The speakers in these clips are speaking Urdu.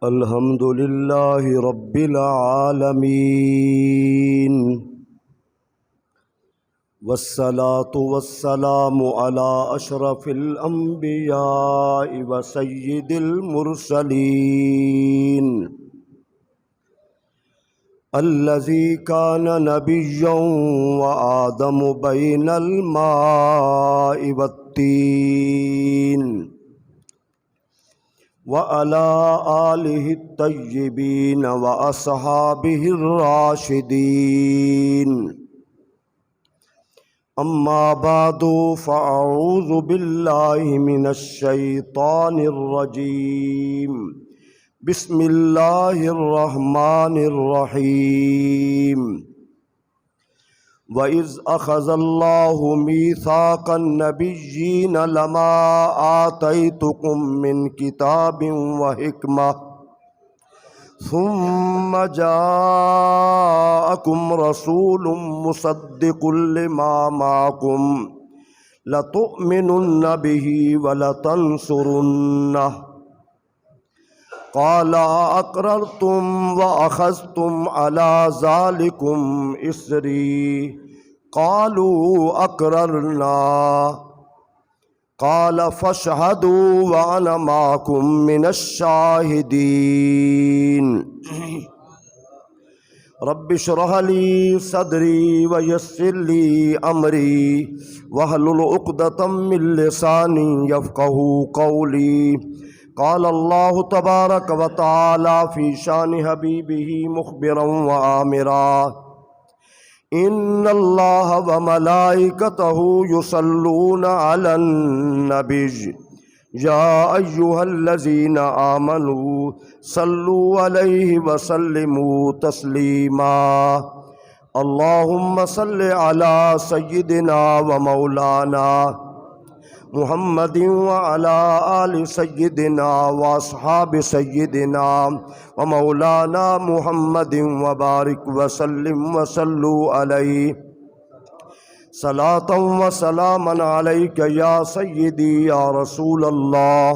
الحمد لله رب العالمين والصلاة والسلام على أشرف الأنبياء وسيد المرسلين الذي كان نبيا وآدم بين الماء والطين وعلى آله الطيبين وأصحابه الراشدين أما بعد فأعوذ بالله من الشيطان الرجيم بسم الله الرحمن الرحيم وَإِذْ أَخَذَ اللَّهُ مِيثَاقَ النَّبِيِّينَ لَمَا آتَيْتُكُم مِّن كِتَابٍ وَحِكْمَةٍ ثُمَّ جَاءَكُمْ رَسُولٌ مُّصَدِّقٌ لِّمَا مَعَكُمْ لَتُؤْمِنُنَّ بِهِ وَلَتَنصُرُنَّهُ قال أقررتم وأخذتم على ذلكم إصري قالوا أقررنا قال فاشهدوا وأنا معكم من الشاهدين رب اشرح لي صدري ويسر لي أمري واحلل عقدة من لساني يفقهوا قولي قال الله تبارك وتعالى في شان حبيبه مخبرا وآمرا إن الله وملائكته يصلون على النبي يا أيها الذين آمنوا صلوا عليه وسلموا تسليما اللهم صل على سيدنا ومولانا محمد وعلى آل سيدنا وأصحاب سيدنا ومولانا محمد وبارك وسلم وصلوا عليه صلاة وسلاما عليك يا سيدي يا رسول الله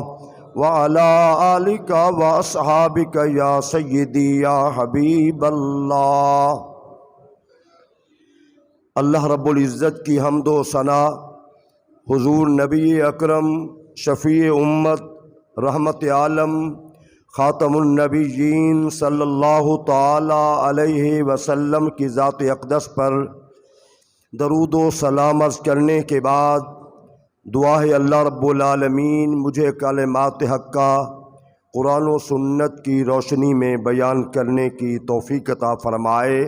وعلى آلك وأصحابك يا سيدي يا حبيب اللہ۔ اللہ رب العزت کی حمد و ثنا حضور نبی اکرم شفیع امت رحمت عالم خاتم النبیین صلی اللہ تعالی علیہ وسلم کی ذات اقدس پر درود و سلام عرض کرنے کے بعد دعا ہے اللہ رب العالمین مجھے کلمات حقہ قرآن و سنت کی روشنی میں بیان کرنے کی توفیق عطا فرمائے۔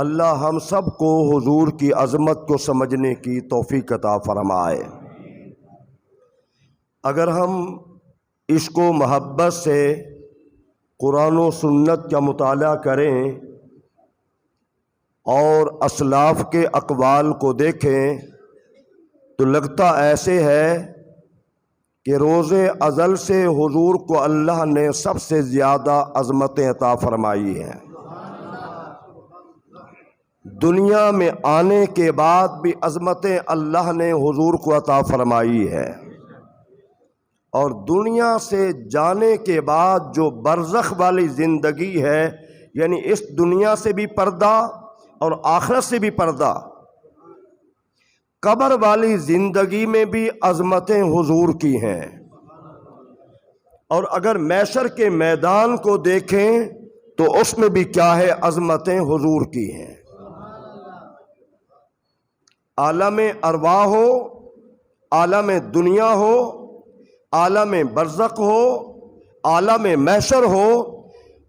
اللہ ہم سب کو حضور کی عظمت کو سمجھنے کی توفیق عطا فرمائے۔ اگر ہم عشق و محبت سے قرآن و سنت کا مطالعہ کریں اور اسلاف کے اقوال کو دیکھیں تو لگتا ایسے ہے کہ روز ازل سے حضور کو اللہ نے سب سے زیادہ عظمتیں عطا فرمائی ہیں۔ دنیا میں آنے کے بعد بھی عظمتیں اللہ نے حضور کو عطا فرمائی ہے، اور دنیا سے جانے کے بعد جو برزخ والی زندگی ہے، یعنی اس دنیا سے بھی پردہ اور آخرت سے بھی پردہ، قبر والی زندگی میں بھی عظمتیں حضور کی ہیں۔ اور اگر محشر کے میدان کو دیکھیں تو اس میں بھی کیا ہے، عظمتیں حضور کی ہیں۔ عالم ارواح ہو، عالم دنیا ہو، عالم برزخ ہو، عالم محشر ہو،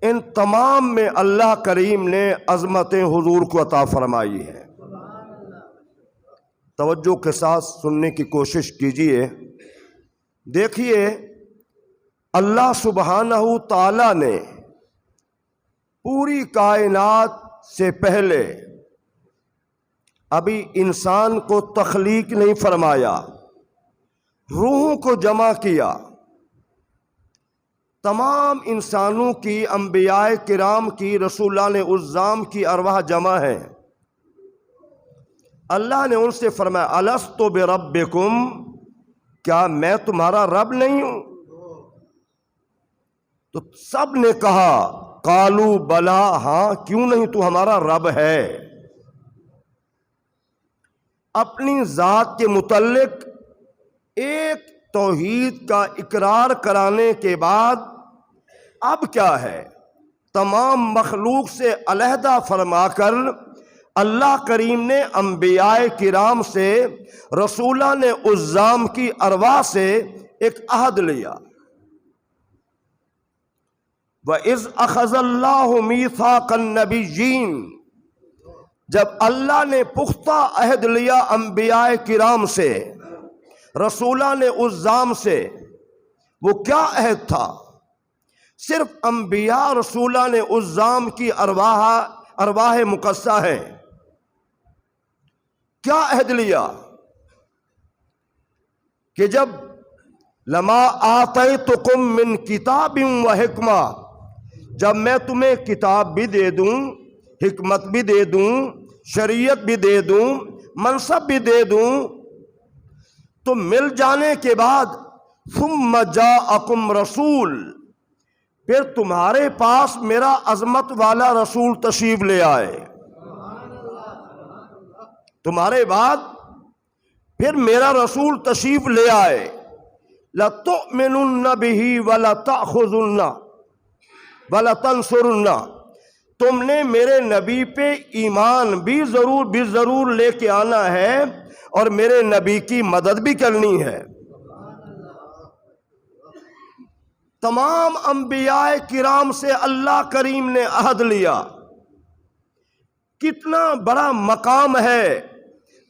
ان تمام میں اللہ کریم نے عظمتیں حضور کو عطا فرمائی ہے۔ توجہ کے ساتھ سننے کی کوشش کیجئے۔ دیکھیے، اللہ سبحانہ تعالی نے پوری کائنات سے پہلے ابھی انسان کو تخلیق نہیں فرمایا، روحوں کو جمع کیا۔ تمام انسانوں کی، انبیاء کرام کی، رسولان عظام کی ارواح جمع ہیں۔ اللہ نے ان سے فرمایا الست بربکم، کیا میں تمہارا رب نہیں ہوں؟ تو سب نے کہا قالو بلا، ہاں کیوں نہیں، تو ہمارا رب ہے۔ اپنی ذات کے متعلق ایک توحید کا اقرار کرانے کے بعد اب کیا ہے، تمام مخلوق سے علیحدہ فرما کر اللہ کریم نے انبیاء کرام سے، رسولان عظام کی ارواح سے ایک عہد لیا۔ وَإِذْ أَخَذَ اللَّهُ مِيثَاقَ النَّبِيِّينَ، جب اللہ نے پختہ عہد لیا انبیاء کرام سے، رسولان عظام سے، وہ کیا عہد تھا؟ صرف انبیاء رسولان عظام کی ارواح مقدسہ ہیں۔ کیا عہد لیا کہ جب لما آتیتکم من کتاب و حکمہ، جب میں تمہیں کتاب بھی دے دوں، حکمت بھی دے دوں، شریعت بھی دے دوں، منصب بھی دے دوں، تو مل جانے کے بعد ثم جاءکم رسول، پھر تمہارے پاس میرا عظمت والا رسول تشریف لے آئے، تمہارے بعد پھر میرا رسول تشریف لے آئے، لَتُؤْمِنُنَّ بِهِ وَلَتَأْخُذُنَّ وَلَتَنْصُرُنَّ، تم نے میرے نبی پہ ایمان بھی ضرور لے کے آنا ہے اور میرے نبی کی مدد بھی کرنی ہے۔ تمام انبیاء کرام سے اللہ کریم نے عہد لیا۔ کتنا بڑا مقام ہے،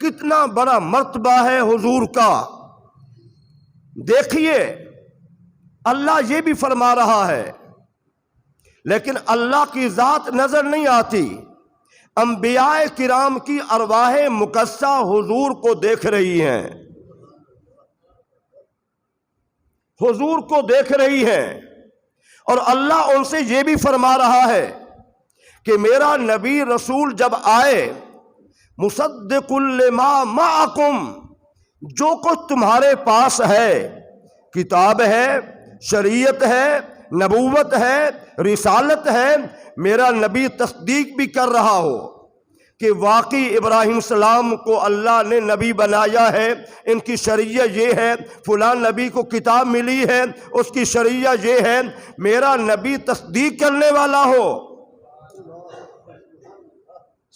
کتنا بڑا مرتبہ ہے حضور کا۔ دیکھیے اللہ یہ بھی فرما رہا ہے، لیکن اللہ کی ذات نظر نہیں آتی۔ انبیاء کرام کی ارواح مقدسہ حضور کو دیکھ رہی ہیں، حضور کو دیکھ رہی ہیں، اور اللہ ان سے یہ بھی فرما رہا ہے کہ میرا نبی رسول جب آئے، مصدق لما معکم، جو کچھ تمہارے پاس ہے، کتاب ہے، شریعت ہے، نبوت ہے، رسالت ہے، میرا نبی تصدیق بھی کر رہا ہو کہ واقعی ابراہیم السلام کو اللہ نے نبی بنایا ہے، ان کی شریعت یہ ہے، فلاں نبی کو کتاب ملی ہے، اس کی شریعت یہ ہے، میرا نبی تصدیق کرنے والا ہو۔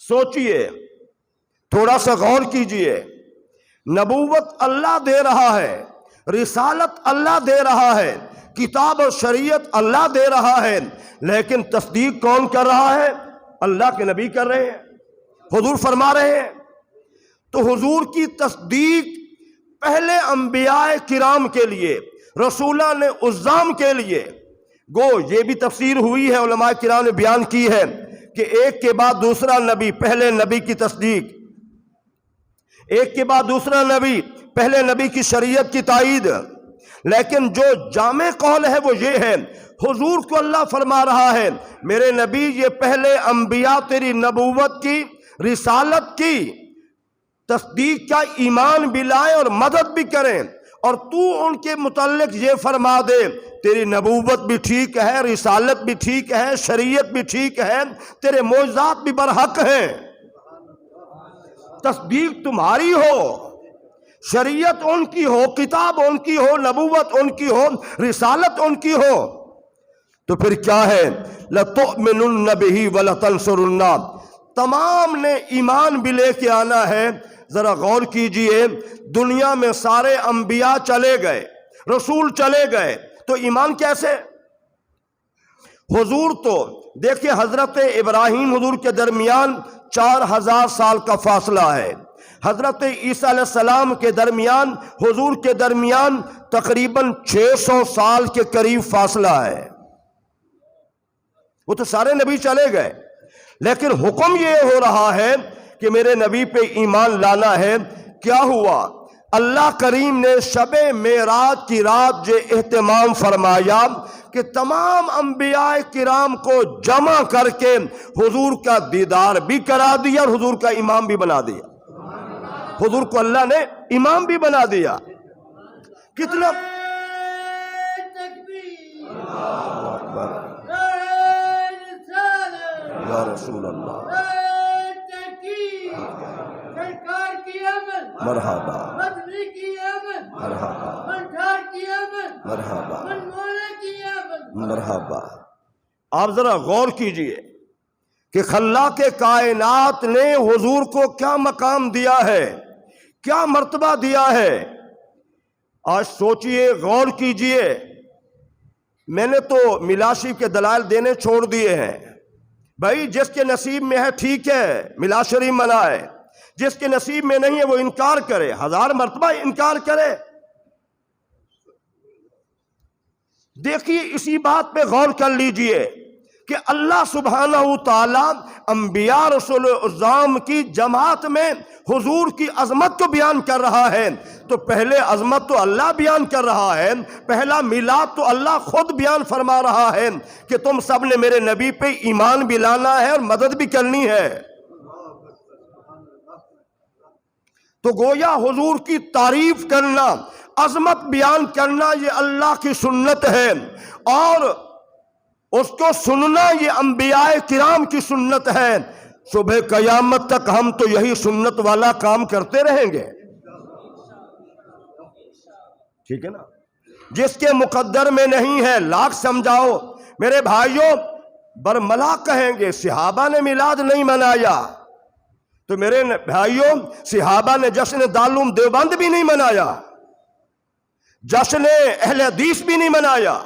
سوچئے، تھوڑا سا غور کیجئے، نبوت اللہ دے رہا ہے، رسالت اللہ دے رہا ہے، کتاب اور شریعت اللہ دے رہا ہے، لیکن تصدیق کون کر رہا ہے؟ اللہ کے نبی کر رہے ہیں، حضور فرما رہے ہیں۔ تو حضور کی تصدیق پہلے انبیاء کرام کے لیے، رسولان عظام کے لیے، گو یہ بھی تفسیر ہوئی ہے، علماء کرام نے بیان کی ہے کہ ایک کے بعد دوسرا نبی، پہلے نبی کی تصدیق، ایک کے بعد دوسرا نبی، پہلے نبی کی شریعت کی تائید۔ لیکن جو جامع قول ہے وہ یہ ہے، حضور کو اللہ فرما رہا ہے میرے نبی یہ پہلے انبیاء تیری نبوت کی، رسالت کی تصدیق کا ایمان بھی لائیں اور مدد بھی کریں، اور تو ان کے متعلق یہ فرما دے تیری نبوت بھی ٹھیک ہے، رسالت بھی ٹھیک ہے، شریعت بھی ٹھیک ہے، تیرے معجزات بھی برحق ہیں، تصدیق تمہاری ہو، شریعت ان کی ہو، کتاب ان کی ہو، نبوت ان کی ہو، رسالت ان کی ہو، تو پھر کیا ہے؟ لَتُؤْمِنُنَّ بِهِ وَلَتَنْصُرُنَّ، تمام نے ایمان بھی لے کے آنا ہے۔ ذرا غور کیجئے، دنیا میں سارے انبیاء چلے گئے، رسول چلے گئے، تو ایمان کیسے؟ حضور تو دیکھیں، حضرت ابراہیم حضور کے درمیان 4000 سال کا فاصلہ ہے، حضرت عیسیٰ علیہ السلام کے درمیان، حضور کے درمیان تقریباً 600 سال کے قریب فاصلہ ہے۔ وہ تو سارے نبی چلے گئے، لیکن حکم یہ ہو رہا ہے کہ میرے نبی پہ ایمان لانا ہے۔ کیا ہوا؟ اللہ کریم نے شب معراج کی رات یہ اہتمام فرمایا کہ تمام انبیاء کرام کو جمع کر کے حضور کا دیدار بھی کرا دیا اور حضور کا امام بھی بنا دیا، حضور کو اللہ نے امام بھی بنا دیا۔ کتنا اکبر یا رسول اللہ، مرحبا مرحبا مرحبا مرحبا۔ آپ ذرا غور کیجئے کہ خلاق کائنات نے حضور کو کیا مقام دیا ہے، کیا مرتبہ دیا ہے۔ آج سوچئے، غور کیجئے۔ میں نے تو میلاد شریف کے دلائل دینے چھوڑ دیے ہیں۔ بھائی جس کے نصیب میں ہے ٹھیک ہے، میلاد شریف منائے، جس کے نصیب میں نہیں ہے وہ انکار کرے، 1000 مرتبہ انکار کرے۔ دیکھیے اسی بات پہ غور کر لیجئے کہ اللہ سبحانہ وتعالی انبیاء رسول اعظام کی جماعت میں حضور کی عظمت کو بیان کر رہا ہے، تو پہلے عظمت تو اللہ بیان کر رہا ہے، پہلا میلاد تو اللہ خود بیان فرما رہا ہے کہ تم سب نے میرے نبی پہ ایمان بھی لانا ہے اور مدد بھی کرنی ہے۔ تو گویا حضور کی تعریف کرنا، عظمت بیان کرنا یہ اللہ کی سنت ہے، اور اس کو سننا یہ انبیاء کرام کی سنت ہے۔ صبح قیامت تک ہم تو یہی سنت والا کام کرتے رہیں گے، ٹھیک ہے نا۔ جس کے مقدر میں نہیں ہے لاکھ سمجھاؤ۔ میرے بھائیوں برملا کہیں گے صحابہ نے میلاد نہیں منایا، تو میرے بھائیوں صحابہ نے جشن دارالعلوم دیوبند بھی نہیں منایا، جشن اہل حدیث بھی نہیں منایا۔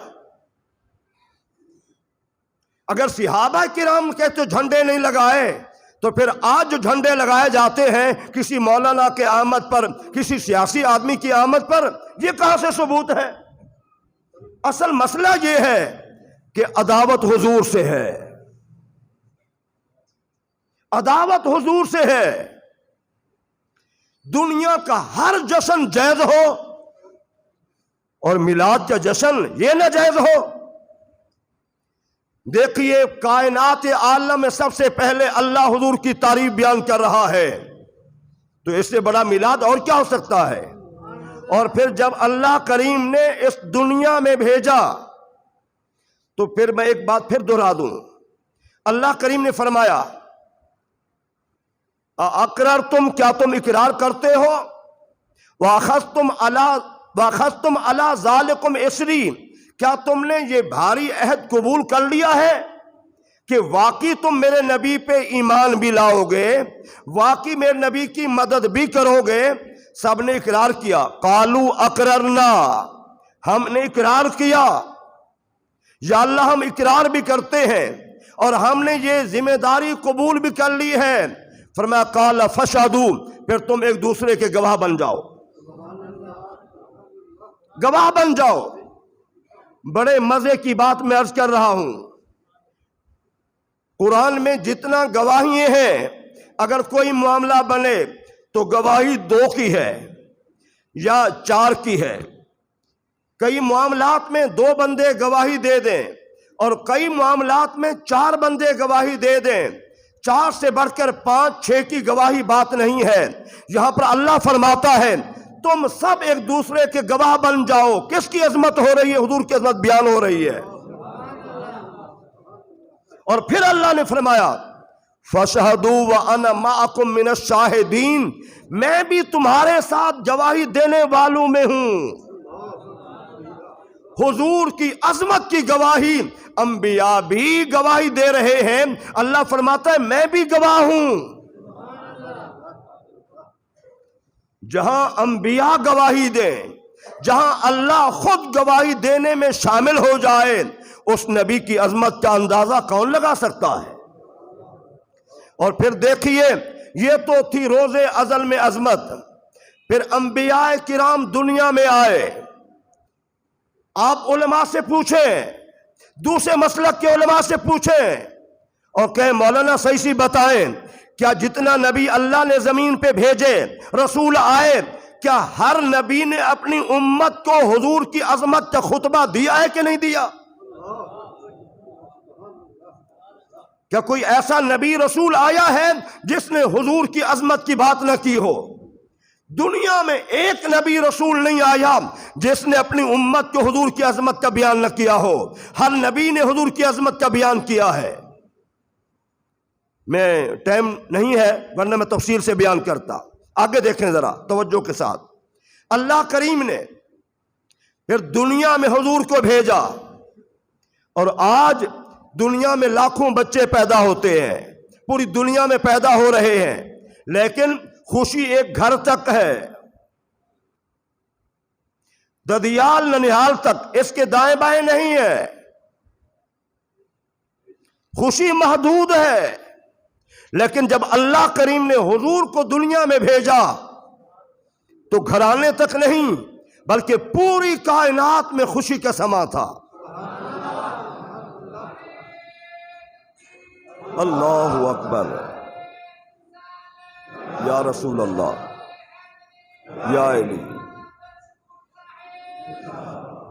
اگر صحابہ کرام کے تو جھنڈے نہیں لگائے، تو پھر آج جو جھنڈے لگائے جاتے ہیں کسی مولانا کے آمد پر، کسی سیاسی آدمی کی آمد پر، یہ کہاں سے ثبوت ہے؟ اصل مسئلہ یہ ہے کہ عداوت حضور سے ہے، عداوت حضور سے ہے۔ دنیا کا ہر جشن جائز ہو اور میلاد کا جشن یہ ناجائز ہو۔ دیکھیے کائنات عالم میں سب سے پہلے اللہ حضور کی تعریف بیان کر رہا ہے، تو اس سے بڑا میلاد اور کیا ہو سکتا ہے؟ اور پھر جب اللہ کریم نے اس دنیا میں بھیجا، تو پھر میں ایک بات پھر دہرا دوں، اللہ کریم نے فرمایا اقررتم، کیا تم اقرار کرتے ہو، واخذتم علی ذالکم اسری، کیا تم نے یہ بھاری عہد قبول کر لیا ہے کہ واقعی تم میرے نبی پہ ایمان بھی لاؤ گے، واقعی میرے نبی کی مدد بھی کرو گے؟ سب نے اقرار کیا، قالوا اقررنا، ہم نے اقرار کیا یا اللہ ہم اقرار بھی کرتے ہیں اور ہم نے یہ ذمہ داری قبول بھی کر لی ہے۔ فرمایا قال فشہدوا، پھر تم ایک دوسرے کے گواہ بن جاؤ، گواہ بن جاؤ۔ بڑے مزے کی بات میں عرض کر رہا ہوں، قرآن میں جتنا گواہیاں ہیں، اگر کوئی معاملہ بنے تو گواہی 2 کی ہے یا 4 کی ہے۔ کئی معاملات میں 2 بندے گواہی دے دیں اور کئی معاملات میں 4 بندے گواہی دے دیں، 4 سے بڑھ کر 5 6 کی گواہی بات نہیں ہے۔ یہاں پر اللہ فرماتا ہے تم سب ایک دوسرے کے گواہ بن جاؤ۔ کس کی عظمت ہو رہی ہے؟ حضور کی عظمت بیان ہو رہی ہے۔ اور پھر اللہ نے فرمایا فَشَهَدُوا وَأَنَا مَعَكُم مِّنَ الشَّاهِدِينَ، میں بھی تمہارے ساتھ گواہی دینے والوں میں ہوں۔ حضور کی عظمت کی گواہی انبیاء بھی گواہی دے رہے ہیں، اللہ فرماتا ہے میں بھی گواہ ہوں۔ جہاں انبیاء گواہی دیں، جہاں اللہ خود گواہی دینے میں شامل ہو جائے، اس نبی کی عظمت کا اندازہ کون لگا سکتا ہے؟ اور پھر دیکھیے یہ تو تھی روز ازل میں عظمت، پھر انبیاء کرام دنیا میں آئے۔ آپ علماء سے پوچھیں، دوسرے مسلک کے علماء سے پوچھیں اور کہیں مولانا صحیح سی بتائیں، کیا جتنا نبی اللہ نے زمین پہ بھیجے، رسول آئے، کیا ہر نبی نے اپنی امت کو حضور کی عظمت کا خطبہ دیا ہے کہ نہیں دیا؟ کیا کوئی ایسا نبی رسول آیا ہے جس نے حضور کی عظمت کی بات نہ کی ہو؟ دنیا میں ایک نبی رسول نہیں آیا جس نے اپنی امت کو حضور کی عظمت کا بیان نہ کیا ہو. ہر نبی نے حضور کی عظمت کا بیان کیا ہے. میں ٹائم نہیں ہے ورنہ میں تفصیل سے بیان کرتا. آگے دیکھیں ذرا توجہ کے ساتھ. اللہ کریم نے پھر دنیا میں حضور کو بھیجا اور آج دنیا میں لاکھوں بچے پیدا ہوتے ہیں, پوری دنیا میں پیدا ہو رہے ہیں, لیکن خوشی ایک گھر تک ہے, ددیال ننیال تک, اس کے دائیں بائیں نہیں ہے. خوشی محدود ہے. لیکن جب اللہ کریم نے حضور کو دنیا میں بھیجا تو گھرانے تک نہیں بلکہ پوری کائنات میں خوشی کا سما تھا. اللہ اکبر, یا رسول اللہ, یا علی.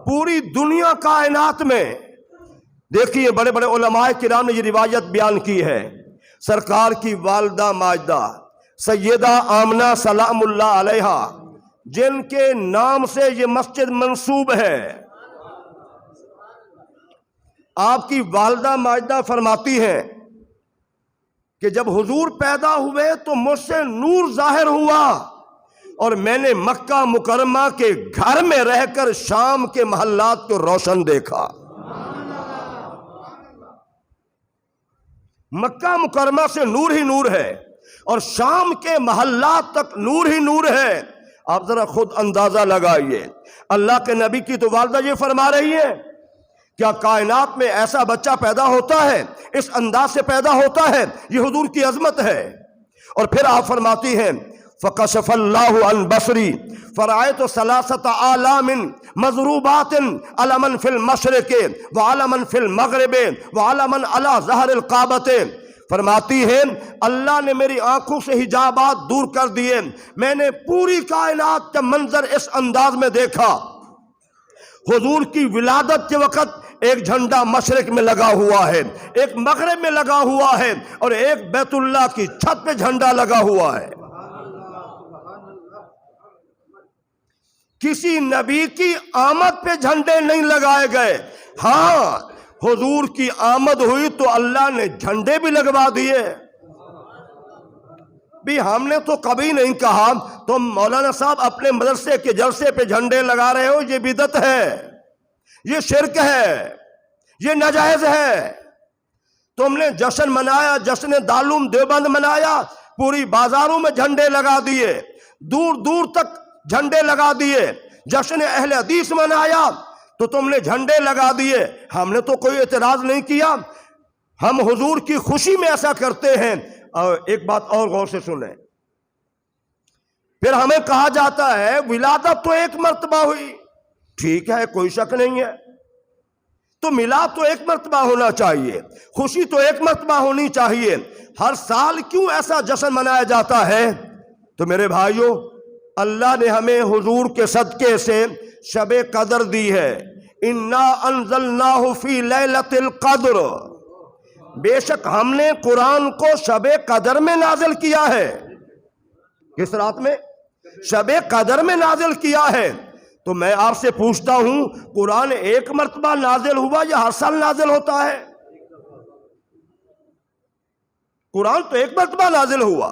پوری دنیا کائنات میں دیکھیے بڑے بڑے علماء کرام نے یہ روایت بیان کی ہے. سرکار کی والدہ ماجدہ سیدہ آمنہ سلام اللہ علیہا, جن کے نام سے یہ مسجد منسوب ہے, آپ کی والدہ ماجدہ فرماتی ہیں کہ جب حضور پیدا ہوئے تو مجھ سے نور ظاہر ہوا اور میں نے مکہ مکرمہ کے گھر میں رہ کر شام کے محلات کو روشن دیکھا. مکہ مکرمہ سے نور ہی نور ہے اور شام کے محلات تک نور ہی نور ہے. آپ ذرا خود اندازہ لگائیے. اللہ کے نبی کی تو والدہ یہ فرما رہی ہے, کیا کائنات میں ایسا بچہ پیدا ہوتا ہے, اس انداز سے پیدا ہوتا ہے؟ یہ حضور کی عظمت ہے. اور پھر آپ فرماتی ہیں فَقَشَفَ اللَّهُ عَنْ بَصْرِي فَرَأَيْتُ ثَلَاثَةَ آلَامٍ مَضْرُوبَاتٍ عَلَمًا فِي الْمَشْرِقِ وَعَلَمًا فِي الْمَغْرِبِ وَعَلَمًا عَلَى ظَهْرِ الْكَعْبَةِ. فرماتی ہے اللہ نے میری آنکھوں سے حجابات دور کر دیے, میں نے پوری کائنات کا منظر اس انداز میں دیکھا. حضور کی ولادت کے وقت ایک جھنڈا مشرق میں لگا ہوا ہے, ایک مغرب میں لگا ہوا ہے, اور ایک بیت اللہ کی چھت پہ جھنڈا لگا ہوا ہے. کسی نبی کی آمد پہ جھنڈے نہیں لگائے گئے. ہاں حضور کی آمد ہوئی تو اللہ نے جھنڈے بھی لگوا دیے. بھی ہم نے تو کبھی نہیں کہا تم مولانا صاحب اپنے مدرسے کے جلسے پہ جھنڈے لگا رہے ہو, یہ بدعت ہے, یہ شرک ہے, یہ ناجائز ہے. تم نے جشن منایا, جشن دارالعلوم دیوبند منایا, پوری بازاروں میں جھنڈے لگا دیے, دور دور تک جھنڈے لگا دیے. جشن اہل حدیث منایا تو تم نے جھنڈے لگا دیے, ہم نے تو کوئی اعتراض نہیں کیا. ہم حضور کی خوشی میں ایسا کرتے ہیں. اور ایک بات اور غور سے سنیں, پھر ہمیں کہا جاتا ہے ولادت تو ایک مرتبہ ہوئی, ٹھیک ہے کوئی شک نہیں ہے, تو میلاد تو ایک مرتبہ ہونا چاہیے, خوشی تو ایک مرتبہ ہونی چاہیے, ہر سال کیوں ایسا جشن منایا جاتا ہے؟ تو میرے بھائیوں, اللہ نے ہمیں حضور کے صدقے سے شب قدر دی ہے. انا انزلناہ فی لیلۃ القدر, بے شک ہم نے قرآن کو شب قدر میں نازل کیا ہے. کس رات میں؟ شب قدر میں نازل کیا ہے. تو میں آپ سے پوچھتا ہوں, قرآن ایک مرتبہ نازل ہوا یا ہر سال نازل ہوتا ہے؟ قرآن تو ایک مرتبہ نازل ہوا.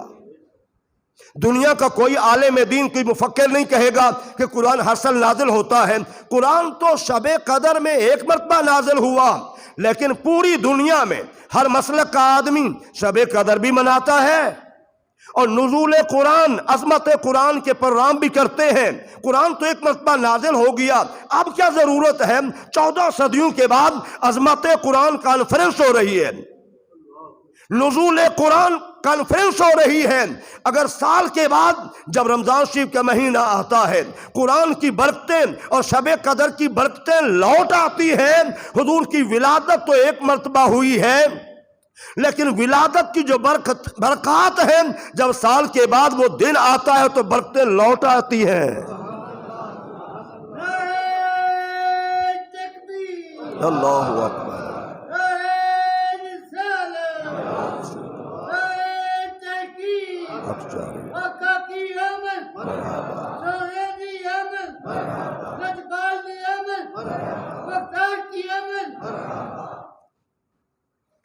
دنیا کا کوئی عالم دین کوئی مفکر نہیں کہے گا کہ قرآن ہر سال نازل ہوتا ہے. قرآن تو شب قدر میں ایک مرتبہ نازل ہوا, لیکن پوری دنیا میں ہر مسلک کا آدمی شب قدر بھی مناتا ہے اور نزول قرآن, عظمت قرآن کے پروگرام بھی کرتے ہیں. قرآن تو ایک مرتبہ نازل ہو گیا, اب کیا ضرورت ہے 14 صدیوں کے بعد عظمت قرآن کانفرنس ہو رہی ہے, نزول قرآن کانفرنس ہو رہی ہے. اگر سال کے بعد جب رمضان شریف کا مہینہ آتا ہے قرآن کی برکتیں اور شب قدر کی برکتیں لوٹ آتی ہیں. حضور کی ولادت تو ایک مرتبہ ہوئی ہے, لیکن ولادت کی جو برکات ہیں جب سال کے بعد وہ دن آتا ہے تو برکتیں لوٹ آتی ہیں. اللہ اکبر.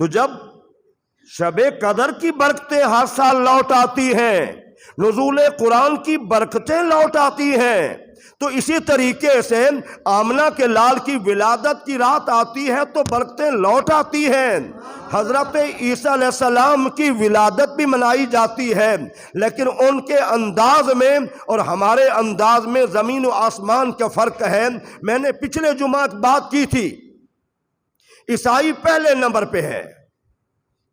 تو جب شب قدر کی برکتیں ہر سال لوٹ آتی ہیں، نزول قرآن کی برکتیں لوٹ آتی ہیں، تو اسی طریقے سے آمنہ کے لال کی ولادت کی رات آتی ہے تو برکتیں لوٹ آتی ہیں۔ حضرت عیسیٰ علیہ السلام کی ولادت بھی منائی جاتی ہے، لیکن ان کے انداز میں اور ہمارے انداز میں زمین و آسمان کا فرق ہے۔ میں نے پچھلے جمعہ بات کی تھی، عیسائی پہلے نمبر پہ ہے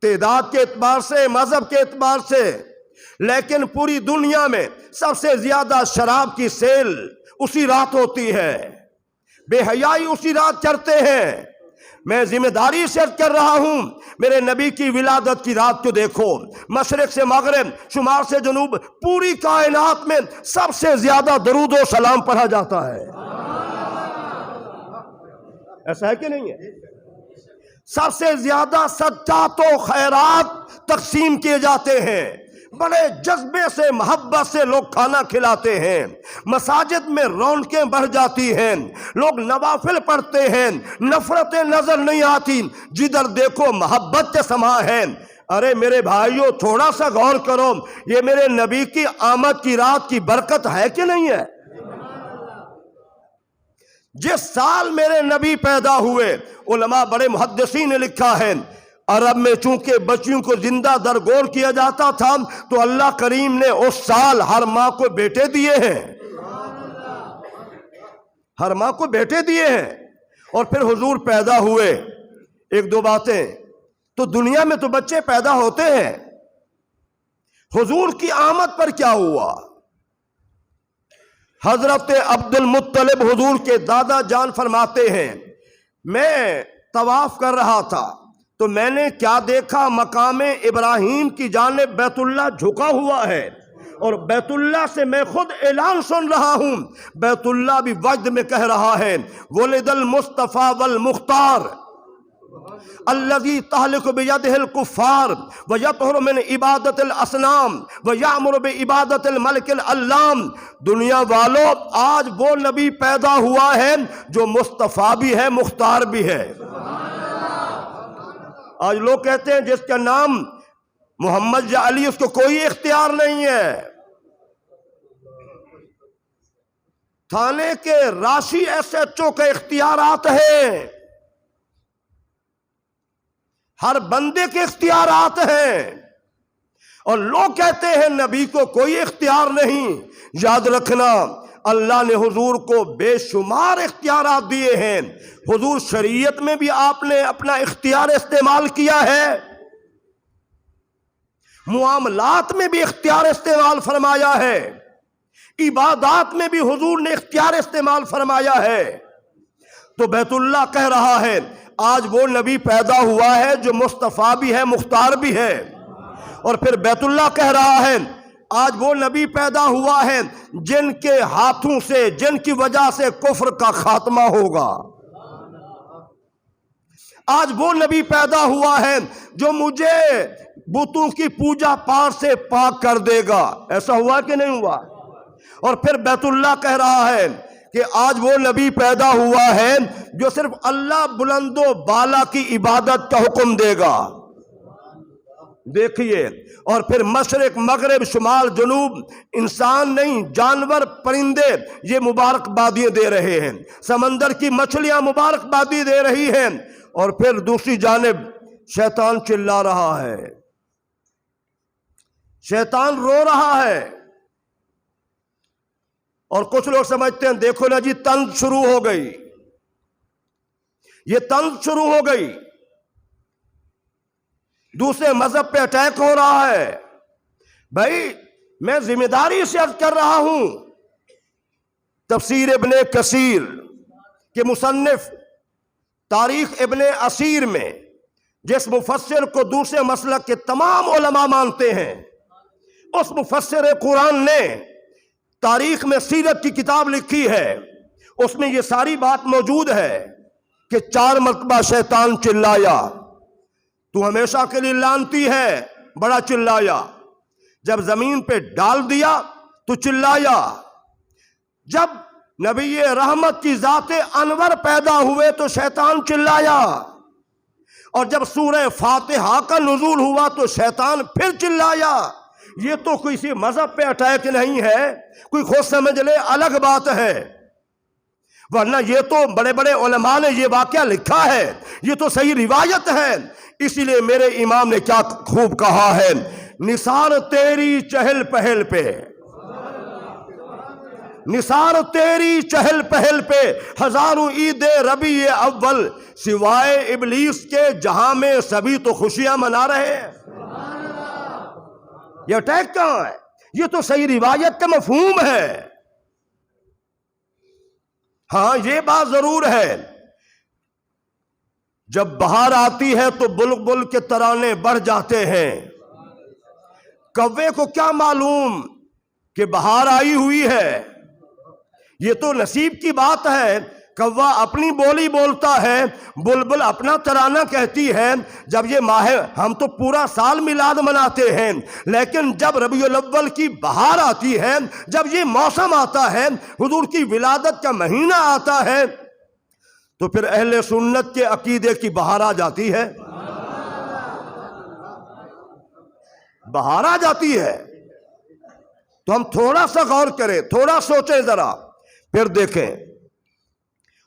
تعداد کے اعتبار سے، مذہب کے اعتبار سے، لیکن پوری دنیا میں سب سے زیادہ شراب کی سیل اسی رات ہوتی ہے، بے حیائی اسی رات چڑھتے ہیں۔ میں ذمہ داری سے کر رہا ہوں، میرے نبی کی ولادت کی رات کو دیکھو، مشرق سے مغرب، شمال سے جنوب، پوری کائنات میں سب سے زیادہ درود و سلام پڑھا جاتا ہے۔ ایسا ہے کہ نہیں ہے؟ سب سے زیادہ صدقات و خیرات تقسیم کیے جاتے ہیں، بڑے جذبے سے محبت سے لوگ کھانا کھلاتے ہیں، مساجد میں رونقیں بڑھ جاتی ہیں، لوگ نوافل پڑھتے ہیں، نفرتیں نظر نہیں آتی، جدھر دیکھو محبت کے سما ہے۔ ارے میرے بھائیوں، تھوڑا سا غور کرو، یہ میرے نبی کی آمد کی رات کی برکت ہے کہ نہیں ہے؟ جس سال میرے نبی پیدا ہوئے، علماء بڑے محدثین نے لکھا ہے، عرب میں چونکہ بچیوں کو زندہ درگور کیا جاتا تھا تو اللہ کریم نے اس سال ہر ماں کو بیٹے دیے ہیں، ہر ماں کو بیٹے دیے ہیں۔ اور پھر حضور پیدا ہوئے، ایک دو باتیں، تو دنیا میں تو بچے پیدا ہوتے ہیں، حضور کی آمد پر کیا ہوا؟ حضرت عبد المطلب حضور کے دادا جان فرماتے ہیں، میں طواف کر رہا تھا تو میں نے کیا دیکھا، مقام ابراہیم کی جانب بیت اللہ جھکا ہوا ہے، اور بیت اللہ سے میں خود اعلان سن رہا ہوں، بیت اللہ بھی وجد میں کہہ رہا ہے، ولد المصطفیٰ والمختار الذی تہلک بیدہ الکفار ویطہر من عبادت الاصنام ویأمر بعبادت الملک العلام۔ دنیا والوں، آج وہ نبی پیدا ہوا ہے جو مصطفیٰ بھی ہے، مختار بھی ہے۔ آج لوگ کہتے ہیں جس کا نام محمد یا علی، اس کو کوئی اختیار نہیں ہے۔ تھانے کے راشی ایس ایچ او کے اختیارات ہیں، ہر بندے کے اختیارات ہیں، اور لوگ کہتے ہیں نبی کو کوئی اختیار نہیں۔ یاد رکھنا، اللہ نے حضور کو بے شمار اختیارات دیے ہیں۔ حضور شریعت میں بھی آپ نے اپنا اختیار استعمال کیا ہے، معاملات میں بھی اختیار استعمال فرمایا ہے، عبادات میں بھی حضور نے اختیار استعمال فرمایا ہے۔ تو بیت اللہ کہہ رہا ہے، آج وہ نبی پیدا ہوا ہے جو مصطفیٰ بھی ہے، مختار بھی ہے۔ اور پھر بیت اللہ کہہ رہا ہے، آج وہ نبی پیدا ہوا ہے جن کے ہاتھوں سے، جن کی وجہ سے کفر کا خاتمہ ہوگا۔ آج وہ نبی پیدا ہوا ہے جو مجھے بتوں کی پوجا پاٹ سے پاک کر دے گا۔ ایسا ہوا کہ نہیں ہوا؟ اور پھر بیت اللہ کہہ رہا ہے کہ آج وہ نبی پیدا ہوا ہے جو صرف اللہ بلند و بالا کی عبادت کا حکم دے گا۔ دیکھیے، اور پھر مشرق مغرب شمال جنوب، انسان نہیں، جانور پرندے یہ مبارکبادیاں دے رہے ہیں، سمندر کی مچھلیاں مبارکبادی دے رہی ہیں، اور پھر دوسری جانب شیطان چلا رہا ہے، شیطان رو رہا ہے، اور کچھ لوگ سمجھتے ہیں دیکھو نا جی طنز شروع ہو گئی، یہ طنز شروع ہو گئی، دوسرے مذہب پہ اٹیک ہو رہا ہے۔ بھائی میں ذمہ داری سے عرض کر رہا ہوں، تفسیر ابن کثیر کے مصنف تاریخ ابن اسیر میں جس مفسر کو دوسرے مسلک کے تمام علماء مانتے ہیں، اس مفسر قرآن نے تاریخ میں سیرت کی کتاب لکھی ہے، اس میں یہ ساری بات موجود ہے کہ 4 مرتبہ شیطان چلایا، تو ہمیشہ کے لیے لعنتی ہے، بڑا چلایا، جب زمین پہ ڈال دیا تو چلایا، جب نبی رحمت کی ذات انور پیدا ہوئے تو شیطان چلایا، اور جب سورہ فاتحہ کا نزول ہوا تو شیطان پھر چلایا، یہ تو کسی مذہب پہ اٹیک نہیں ہے، کوئی خود سمجھ لے الگ بات ہے، ورنہ یہ تو بڑے بڑے علماء نے یہ واقعہ لکھا ہے، یہ تو صحیح روایت ہے۔ اسی لیے میرے امام نے کیا خوب کہا ہے، نثار تیری چہل پہل پہ، نثار تیری چہل پہل پہ ہزاروں عید ربیع اول، سوائے ابلیس کے جہاں میں سبھی تو خوشیاں منا رہے ہیں۔ یہ اٹیک کہاں ہے؟ یہ تو صحیح روایت کا مفہوم ہے۔ ہاں یہ بات ضرور ہے، جب بہار آتی ہے تو بلبل کے ترانے بڑھ جاتے ہیں، کوے کو کیا معلوم کہ بہار آئی ہوئی ہے، یہ تو نصیب کی بات ہے۔ کوا اپنی بولی بولتا ہے، بلبل اپنا ترانہ کہتی ہے۔ جب یہ ماہ، ہم تو پورا سال میلاد مناتے ہیں، لیکن جب ربیع الاول کی بہار آتی ہے، جب یہ موسم آتا ہے، حضور کی ولادت کا مہینہ آتا ہے، تو پھر اہل سنت کے عقیدے کی بہار آ جاتی ہے، بہار آ جاتی ہے۔ تو ہم تھوڑا سا غور کریں، تھوڑا سوچیں ذرا، پھر دیکھیں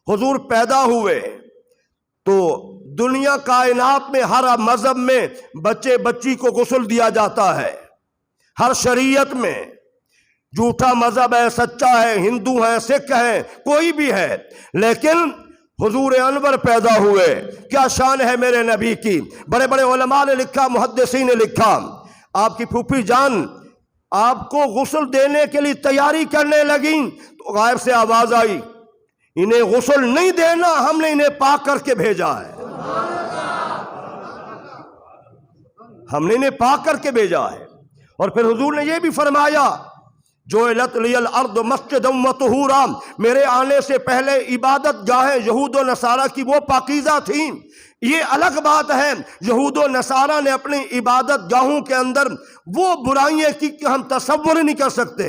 حضور پیدا ہوئے تو دنیا کائنات میں ہر مذہب میں بچے بچی کو غسل دیا جاتا ہے، ہر شریعت میں، جھوٹا مذہب ہے، سچا ہے، ہندو ہے، سکھ ہے، کوئی بھی ہے، لیکن حضور انور پیدا ہوئے، کیا شان ہے میرے نبی کی۔ بڑے بڑے علماء نے لکھا، محدثین نے لکھا، آپ کی پھوپھی جان آپ کو غسل دینے کے لیے تیاری کرنے لگیں تو غائب سے آواز آئی، انہیں غسل نہیں دینا، ہم نے انہیں پاک کر کے بھیجا ہے، ہم نے انہیں پاک کر کے بھیجا ہے۔ اور پھر حضور نے یہ بھی فرمایا، جعلت لی الارض مسجدا وطہورا، میرے آنے سے پہلے عبادت گاہیں یہود و نصارہ کی وہ پاکیزہ تھیں۔ یہ الگ بات ہے، یہود و نصارہ نے اپنی عبادت گاہوں کے اندر وہ برائیاں کی کہ ہم تصور نہیں کر سکتے۔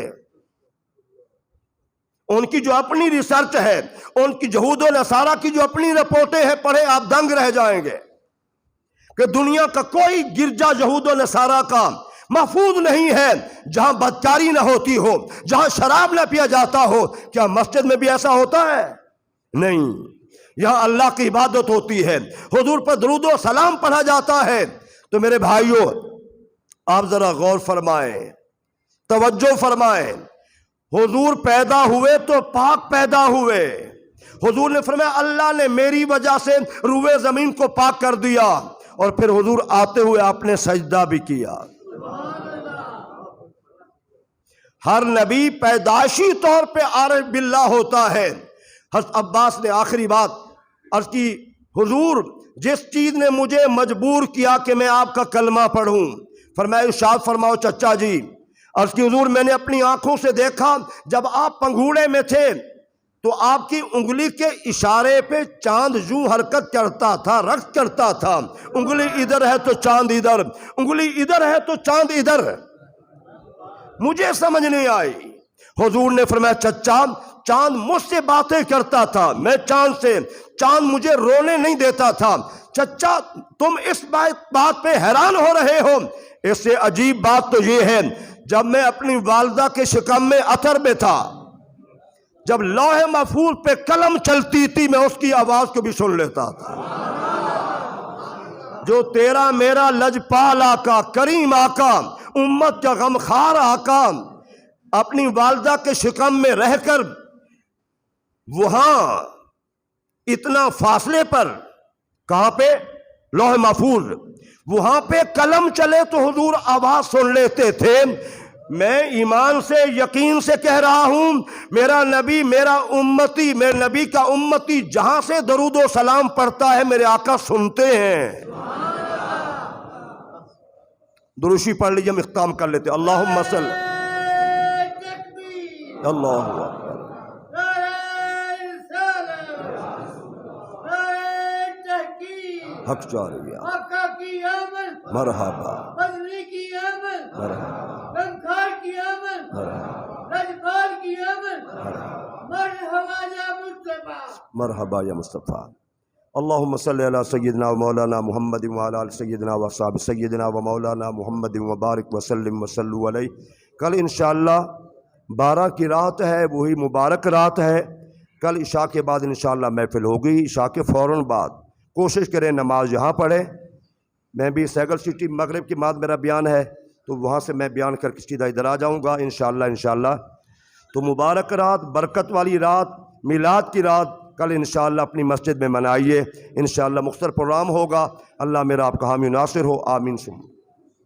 ان کی جو اپنی ریسرچ ہے، ان کی یہود و نصارہ کی جو اپنی رپورٹیں ہیں، پڑھے آپ دنگ رہ جائیں گے کہ دنیا کا کوئی گرجا یہود و نصارہ کا محفوظ نہیں ہے جہاں بدکاری نہ ہوتی ہو، جہاں شراب نہ پیا جاتا ہو۔ کیا مسجد میں بھی ایسا ہوتا ہے؟ نہیں، یہاں اللہ کی عبادت ہوتی ہے، حضور پر درود و سلام پڑھا جاتا ہے۔ تو میرے بھائیوں، آپ ذرا غور فرمائیں، توجہ فرمائیں، حضور پیدا ہوئے تو پاک پیدا ہوئے۔ حضور نے فرمایا اللہ نے میری وجہ سے روئے زمین کو پاک کر دیا، اور پھر حضور آتے ہوئے آپ نے سجدہ بھی کیا۔ ہر نبی پیدائشی طور پہ عارف باللہ ہوتا ہے۔ حضرت عباس نے آخری بات عرض کی، حضور جس چیز نے مجھے مجبور کیا کہ میں آپ کا کلمہ پڑھوں، فرمایا ارشاد فرماؤ چچا جی۔ عرض کی حضور میں نے اپنی آنکھوں سے دیکھا، جب آپ پنگھوڑے میں تھے تو آپ کی انگلی کے اشارے پہ چاند یوں حرکت کرتا تھا، رقص کرتا تھا۔ انگلی ادھر ہے تو چاند ادھر، انگلی ادھر ہے تو چاند ادھر، مجھے سمجھ نہیں آئی۔ حضور نے فرمایا چچا چاند مجھ سے باتیں کرتا تھا، میں چاند سے، چاند مجھے رونے نہیں دیتا تھا۔ چچا تم اس بات پہ حیران ہو رہے ہو، اس سے عجیب بات تو یہ ہے، جب میں اپنی والدہ کے شکم میں اتھر میں تھا، جب لوح محفوظ پہ قلم چلتی تھی میں اس کی آواز کو بھی سن لیتا تھا۔ جو تیرا میرا لجپال آقا، کریم آقا، امت کا غمخوار آقا، اپنی والدہ کے شکم میں رہ کر وہاں اتنا فاصلے پر، کہاں پہ؟ لوح محفوظ، وہاں پہ قلم چلے تو حضور آواز سن لیتے تھے۔ میں ایمان سے، یقین سے کہہ رہا ہوں، میرا نبی، میرا امتی، میرے نبی کا امتی جہاں سے درود و سلام پڑھتا ہے میرے آقا سنتے ہیں۔ دروشی پڑھ لیجئے، ہم اختتام کر لیتے۔ اللہم صل، اللہ اکبر، حق چاریہ، مرحبا مرحبا یا مصطفیٰ۔ اللہم صلی علی سیدنا و مولانا محمد وعلی آل سیدنا و اصحاب سیدنا و مولانا محمد وبارک وسلم وصلوا علیہ۔ کل انشاءاللہ 12 کی رات ہے، وہی مبارک رات ہے۔ کل عشاء کے بعد انشاءاللہ محفل ہوگی، عشاء کے فوراً بعد کوشش کریں نماز یہاں پڑھیں۔ میں بھی سیگل سٹی مغرب کے بعد میرا بیان ہے، تو وہاں سے میں بیان کر کے سیدھا ادھر آ جاؤں گا انشاءاللہ۔ تو مبارک رات، برکت والی رات، میلاد کی رات کل انشاءاللہ اپنی مسجد میں منائیے۔ انشاءاللہ مختصر پروگرام ہوگا۔ اللہ میرا آپ کا حامی و ناصر ہو، آمین۔